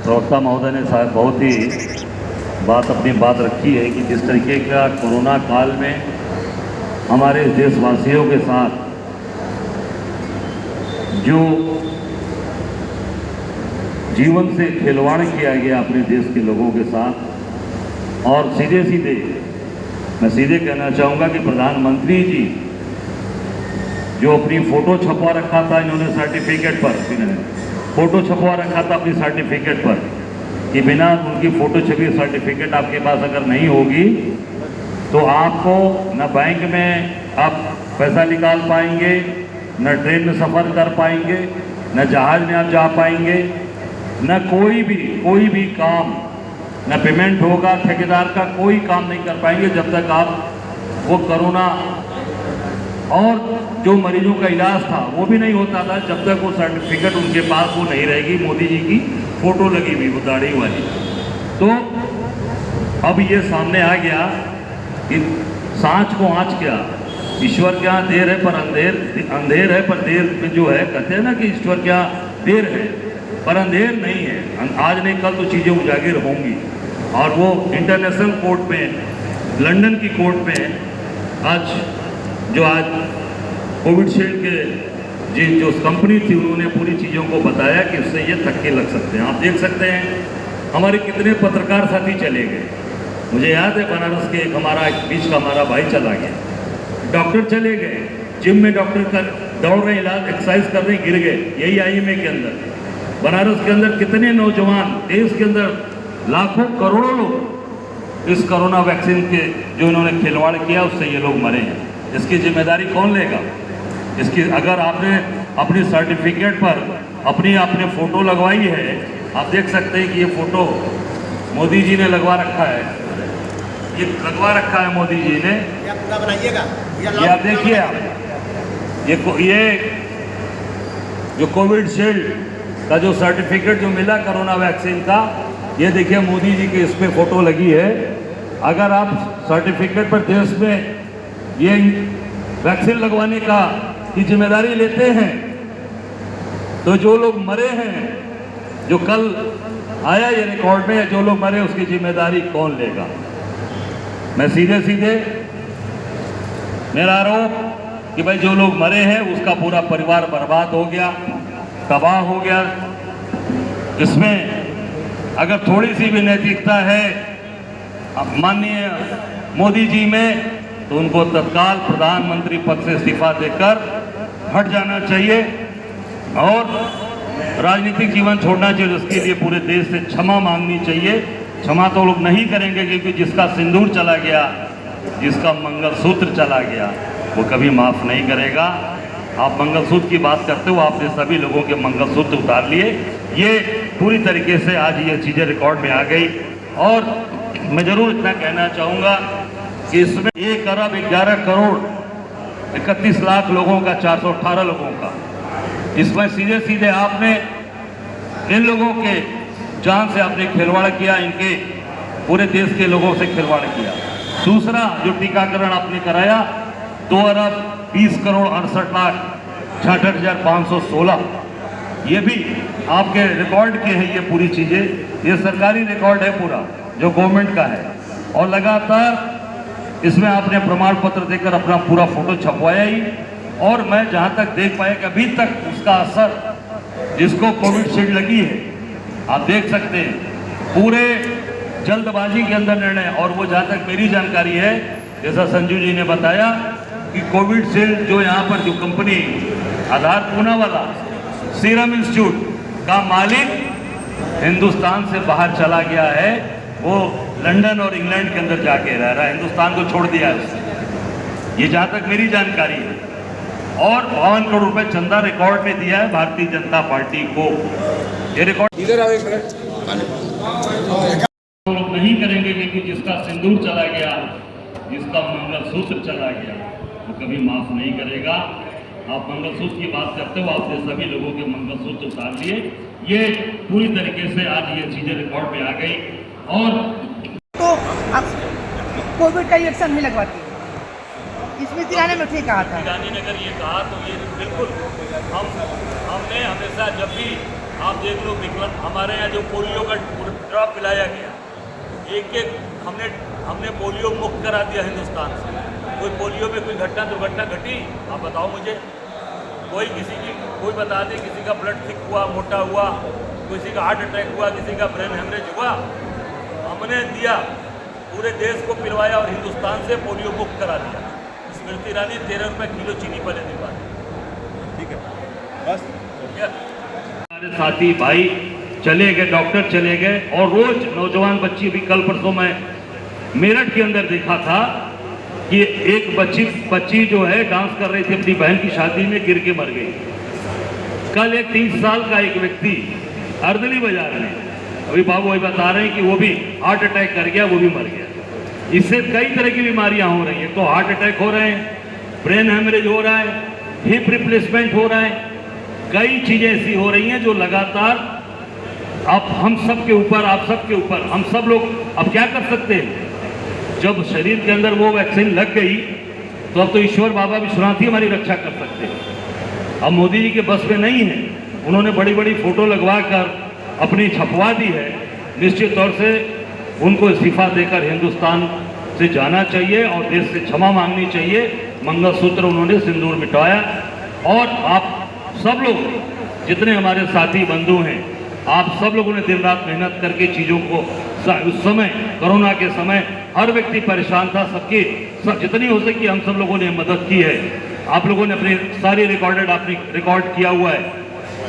प्रवक्ता महोदय ने शायद बहुत ही अपनी बात रखी है कि जिस तरीके का कोरोना काल में हमारे देशवासियों के साथ जो जीवन से खिलवाड़ किया गया अपने देश के लोगों के साथ, और सीधे मैं कहना चाहूँगा कि प्रधानमंत्री जी जो अपनी फ़ोटो छपवा रखा था, इन्होंने सर्टिफिकेट पर फ़ोटो छपवा रखा था अपनी सर्टिफिकेट पर कि बिना उनकी फ़ोटो छपी सर्टिफिकेट आपके पास अगर नहीं होगी तो आपको न बैंक में आप पैसा निकाल पाएंगे, न ट्रेन में सफ़र कर पाएंगे, न जहाज़ में आप जा पाएंगे, न कोई भी काम, न पेमेंट होगा, ठेकेदार का कोई काम नहीं कर पाएंगे जब तक आप वो कोरोना और जो मरीजों का इलाज था वो भी नहीं होता था जब तक वो सर्टिफिकेट उनके पास वो नहीं रहेगी, मोदी जी की फ़ोटो लगी हुई वो दाढ़ी वाली। तो अब ये सामने आ गया कि सांच को आँच क्या, ईश्वर क्या देर है पर अंधेर है पर देर जो है, कहते हैं ना कि ईश्वर क्या देर है पर अंधेर नहीं है। आज नहीं कल तो चीज़ें उजागर होंगी। और वो इंटरनेशनल कोर्ट में, लंदन की कोर्ट में आज कोविडशील्ड के जो कंपनी थी उन्होंने पूरी चीज़ों को बताया कि उससे ये धक्के लग सकते हैं। आप देख सकते हैं हमारे कितने पत्रकार साथी चले गए। मुझे याद है बनारस के बीच का हमारा भाई चला गया, डॉक्टर चले गए, जिम में डॉक्टर कर दौड़ रहे, इलाज एक्सरसाइज कर रहे, गिर गए। यही IMA के अंदर, बनारस के अंदर कितने नौजवान, देश के अंदर लाखों करोड़ों लोग इस कोरोना वैक्सीन के जो इन्होंने खिलवाड़ किया उससे ये लोग मरे हैं। इसकी जिम्मेदारी कौन लेगा? इसकी अगर आपने अपनी सर्टिफिकेट पर आपने फ़ोटो लगवाई है, आप देख सकते हैं कि ये फ़ोटो मोदी जी ने लगवा रखा है, ये लगवा रखा है मोदी जी ने। पूरा बनाइएगा, ये आप देखिए, आप ये जो कोविडशील्ड का जो सर्टिफिकेट जो मिला कोरोना वैक्सीन का, ये देखिए मोदी जी की इस पर फ़ोटो लगी है। अगर आप सर्टिफिकेट पर देश में ये वैक्सीन लगवाने की जिम्मेदारी लेते हैं तो जो लोग मरे हैं, जो कल आया ये रिकॉर्ड में, जो लोग मरे उसकी जिम्मेदारी कौन लेगा? मैं सीधे मेरा आरोप कि भाई जो लोग मरे हैं उसका पूरा परिवार बर्बाद हो गया, तबाह हो गया। इसमें अगर थोड़ी सी भी नैतिकता है माननीय मोदी जी में तो उनको तत्काल प्रधानमंत्री पद से इस्तीफा देकर हट जाना चाहिए और राजनीतिक जीवन छोड़ना चाहिए। उसके लिए पूरे देश से क्षमा मांगनी चाहिए। क्षमा तो लोग नहीं करेंगे क्योंकि जिसका सिंदूर चला गया, जिसका मंगलसूत्र चला गया, वो कभी माफ़ नहीं करेगा। आप मंगलसूत्र की बात करते हो, आपने सभी लोगों के मंगलसूत्र उतार लिए। ये पूरी तरीके से आज ये चीज़ें रिकॉर्ड में आ गई। और मैं ज़रूर इतना कहना चाहूँगा कि इसमें 1 अरब 11 करोड़ 31 लाख लोगों का, 418 लोगों का, इसमें सीधे आपने इन लोगों के जान से आपने खिलवाड़ किया, इनके पूरे देश के लोगों से खिलवाड़ किया। दूसरा जो टीकाकरण आपने कराया, 2 अरब 20 करोड़ 68 लाख 66,516, ये भी आपके रिकॉर्ड के हैं। ये पूरी चीज़ें, ये सरकारी रिकॉर्ड है पूरा जो गवर्नमेंट का है। और लगातार इसमें आपने प्रमाण पत्र देकर अपना पूरा फ़ोटो छपवाया ही। और मैं जहाँ तक देख पाया कि अभी तक उसका असर जिसको कोविडशील्ड लगी है, आप देख सकते हैं पूरे जल्दबाजी के अंदर निर्णय। और वो जहाँ तक मेरी जानकारी है, जैसा संजू जी ने बताया कि कोविडशील्ड जो यहाँ पर जो कंपनी आधार पूना वाला सीरम इंस्टीट्यूट का मालिक हिंदुस्तान से बाहर चला गया है। वो लंदन और इंग्लैंड के अंदर जाके रह रहा है, हिंदुस्तान को छोड़ दिया है उसने। ये जहाँ तक मेरी जानकारी है। और 52 करोड़ रुपए चंदा रिकॉर्ड में दिया है भारतीय जनता पार्टी को। ये रिकॉर्ड इधर आओ लोग नहीं करेंगे क्योंकि जिसका सिंदूर चला गया, जिसका मंगलसूत्र चला गया, वो कभी माफ नहीं करेगा। आप मंगलसूत्र की बात करते हो, आपने सभी लोगों के मंगलसूत्र उतार लिए। ये पूरी तरीके से आज ये चीजें रिकॉर्ड में आ गई। और तो अब कोविड का इंजेक्शन नहीं लगवाती, इसमें तिराने में ठीक कहा था। रानी ने अगर ये कहा तो ये बिल्कुल हमने हमेशा जब भी आप देख लो विकलांग हमारे यहाँ जो पोलियो का ड्रॉप पिलाया गया, एक एक हमने पोलियो मुक्त करा दिया हिंदुस्तान से। कोई पोलियो में कोई दुर्घटना घटी, आप बताओ मुझे। कोई बता दे किसी का ब्लड थिक हुआ, मोटा हुआ, किसी का हार्ट अटैक हुआ, किसी का ब्रेन हेमरेज हुआ, हमने दिया, पूरे देश को पिलवाया और हिंदुस्तान से पोलियो मुक्त करा दिया। स्मृति ईरानी 13 रुपये किलो चीनी पर लेने वाली। ठीक है, बस हमारे साथी भाई चले गए, डॉक्टर चले गए, और रोज नौजवान बच्ची भी कल परसों मैं मेरठ के अंदर देखा था कि एक बच्ची जो है डांस कर रही थी अपनी बहन की शादी में, गिर के मर गई। कल एक 30 साल का एक व्यक्ति अर्दली बाजार में, अभी बाबू वही बता रहे हैं कि वो भी हार्ट अटैक कर गया, वो भी मर गया। इससे कई तरह की बीमारियां हो रही हैं, तो हार्ट अटैक हो रहे हैं, ब्रेन हेमरेज हो रहा है, हिप रिप्लेसमेंट हो रहा है, कई चीजें ऐसी हो रही हैं जो लगातार अब हम सब के ऊपर, आप सब के ऊपर, हम सब लोग अब क्या कर सकते हैं। जब शरीर के अंदर वो वैक्सीन लग गई तो अब तो ईश्वर बाबा विश्वनाथ ही हमारी रक्षा कर सकते हैं। अब मोदी जी के बस में नहीं है, उन्होंने बड़ी बड़ी फोटो लगवा कर अपनी छपवा दी है। निश्चित तौर से उनको इस्तीफा देकर हिंदुस्तान से जाना चाहिए और देश से क्षमा मांगनी चाहिए। मंगलसूत्र उन्होंने सिंदूर मिटाया, और आप सब लोग जितने हमारे साथी बंधु हैं, आप सब लोगों ने दिन रात मेहनत करके चीज़ों को, उस समय कोरोना के समय हर व्यक्ति परेशान था, जितनी हो सकी हम सब लोगों ने मदद की है। आप लोगों ने अपनी सारी आपने रिकॉर्ड किया हुआ है।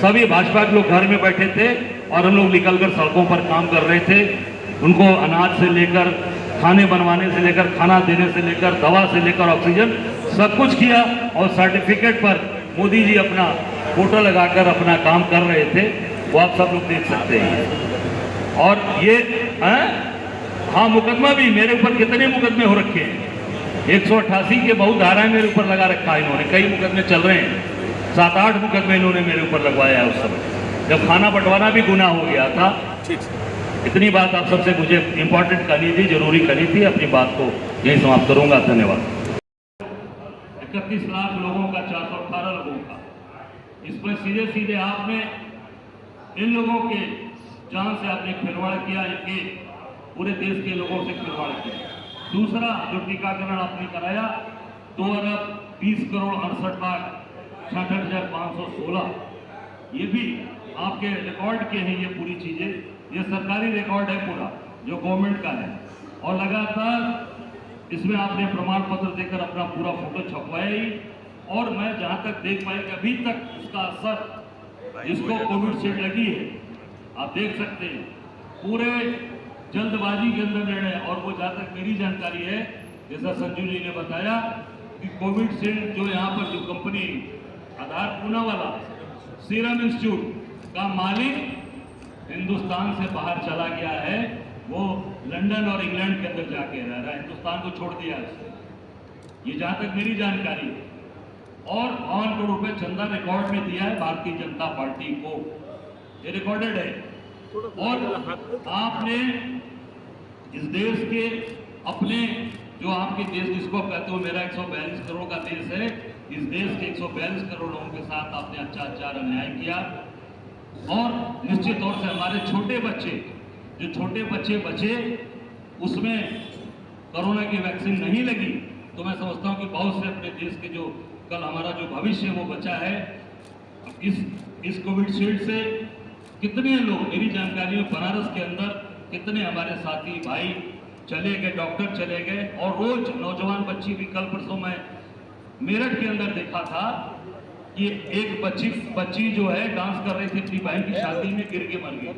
सभी भाजपा के लोग घर में बैठे थे और हम लोग निकलकर सड़कों पर काम कर रहे थे। उनको अनाज से लेकर, खाने बनवाने से लेकर, खाना देने से लेकर, दवा से लेकर ऑक्सीजन, सब कुछ किया। और सर्टिफिकेट पर मोदी जी अपना फोटो लगाकर अपना काम कर रहे थे, वो आप सब लोग देख सकते हैं। और ये हाँ, मुकदमा भी मेरे ऊपर कितने मुकदमे हो रखे हैं। 188 के बहुत धाराएं मेरे ऊपर लगा रखा है इन्होंने, कई मुकदमे चल रहे हैं। 7-8 मुकदमे इन्होंने मेरे ऊपर लगवाया है उस समय, जब खाना बंटवाना भी गुनाह हो गया था। इतनी बात आप सबसे मुझे इंपॉर्टेंट करनी थी, जरूरी करनी थी। अपनी बात को यही समाप्त करूंगा, धन्यवाद। 31 लाख लोगों का, 418 लोगों का, इसमें सीधे सीधे आपने इन लोगों के जान से आपने खिलवाड़ किया, इनके पूरे देश के लोगों से खिलवाड़ किया। दूसरा जो टीकाकरण आपने कराया, 2,20,68,68,516, ये भी आपके रिकॉर्ड के हैं। ये पूरी चीजें, ये सरकारी रिकॉर्ड है पूरा, जो गवर्नमेंट का है। और लगातार इसमें आपने प्रमाण पत्र देकर अपना पूरा फोटो छपवाया ही। और मैं जहां तक देख पाए कि अभी तक उसका असर, जिसको कोविड शील्ड लगी है, आप देख सकते हैं पूरे जल्दबाजी के अंदर निर्णय। और वो जहां तक मेरी जानकारी है, जैसा संजू जी ने बताया कि कोविड शील्ड जो यहाँ पर जो कंपनी आधार पूना वाला सीरम इंस्टीट्यूट का मालिक हिंदुस्तान से बाहर चला गया है। वो लंदन और इंग्लैंड के अंदर जाके रह रहा है, हिंदुस्तान को छोड़ दिया उसने, ये जहां तक मेरी जानकारी है। और 52 करोड़ रुपए चंदा रिकॉर्ड में दिया है भारतीय जनता पार्टी को, ये रिकॉर्डेड है। और आपने इस देश के अपने, जो आपके देश जिसको कहते हो मेरा 142 करोड़ का देश है, इस देश के 142 करोड़ लोगों के साथ आपने अत्याचार अन्याय किया। और निश्चित तौर से हमारे छोटे बच्चे, जो छोटे बच्चे बचे, उसमें कोरोना की वैक्सीन नहीं लगी, तो मैं समझता हूं कि बहुत से अपने देश के जो कल हमारा जो भविष्य वो बचा है। इस कोविड शील्ड से कितने लोग, मेरी जानकारी में बनारस के अंदर कितने हमारे साथी भाई चले गए, डॉक्टर चले गए। और रोज नौजवान बच्ची भी, कल परसों मैं मेरठ के अंदर देखा था कि एक बच्ची जो है डांस कर रही थी अपनी बहन की शादी में, गिर के मर गई।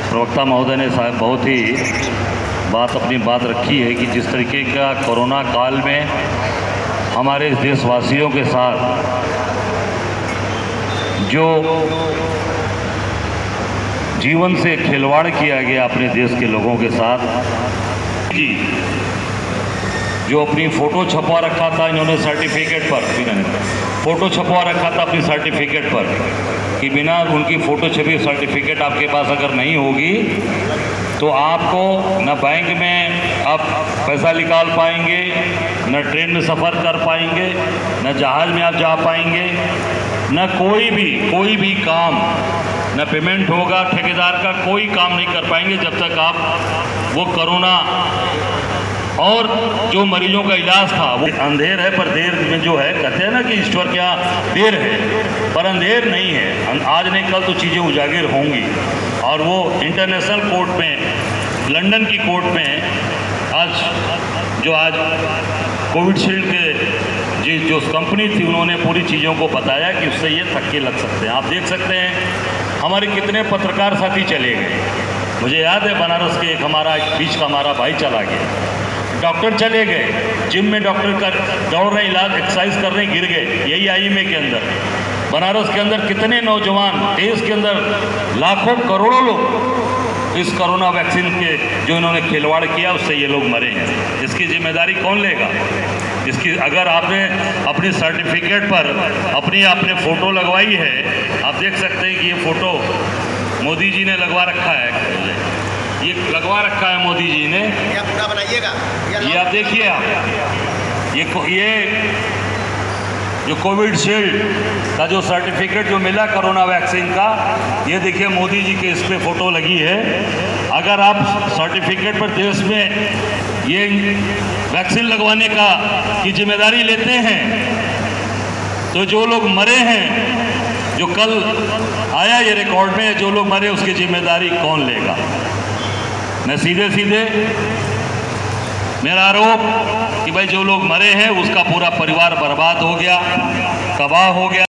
प्रवक्ता महोदय ने साहब बहुत ही अपनी बात रखी है कि जिस तरीके का कोरोना काल में हमारे देशवासियों के साथ जो जीवन से खिलवाड़ किया गया अपने देश के लोगों के साथ, जी जो अपनी फ़ोटो छपवा रखा था इन्होंने सर्टिफिकेट पर, फ़ोटो छपवा रखा था अपनी सर्टिफिकेट पर कि बिना उनकी फ़ोटो छपी सर्टिफिकेट आपके पास अगर नहीं होगी तो आपको न बैंक में आप पैसा निकाल पाएंगे, न ट्रेन में सफ़र कर पाएंगे, न जहाज़ में आप जा पाएंगे। न कोई भी काम, न पेमेंट होगा, ठेकेदार का कोई काम नहीं कर पाएंगे जब तक आप वो कोरोना और जो मरीजों का इलाज था वो अंधेर है पर देर में जो है, कहते हैं ना कि ईश्वर के यहाँ देर है पर अंधेर नहीं है। आज नहीं कल तो चीज़ें उजागर होंगी। और वो इंटरनेशनल कोर्ट में, लंदन की कोर्ट में आज कोविशील्ड के जो कंपनी थी उन्होंने पूरी चीज़ों को बताया कि उससे ये धक्के लग सकते हैं। आप देख सकते हैं हमारे कितने पत्रकार साथी चले गए। मुझे याद है बनारस के एक बीच का हमारा भाई चला गया, डॉक्टर चले गए, जिम में डॉक्टर दौड़ रहे, इलाज एक्सरसाइज कर रहे, गिर गए। यही IMA के अंदर, बनारस के अंदर कितने नौजवान, देश के अंदर लाखों करोड़ों लोग इस कोरोना वैक्सीन के जो इन्होंने खिलवाड़ किया उससे ये लोग मरे हैं। इसकी जिम्मेदारी कौन लेगा? इसकी अगर आपने अपनी सर्टिफिकेट पर आपने फ़ोटो लगवाई है, आप देख सकते हैं कि ये फ़ोटो मोदी जी ने लगवा रखा है, ये लगवा रखा है मोदी जी ने। ये पूरा बनाइएगा, ये आप देखिए, आप ये जो कोविशील्ड का जो सर्टिफिकेट जो मिला कोरोना वैक्सीन का, ये देखिए मोदी जी के इस पे फ़ोटो लगी है। अगर आप सर्टिफिकेट पर देश में ये वैक्सीन लगवाने की जिम्मेदारी लेते हैं तो जो लोग मरे हैं, जो कल आया ये रिकॉर्ड में, जो लोग मरे उसकी जिम्मेदारी कौन लेगा? मैं सीधे मेरा आरोप कि भाई जो लोग मरे हैं उसका पूरा परिवार बर्बाद हो गया, तबाह हो गया।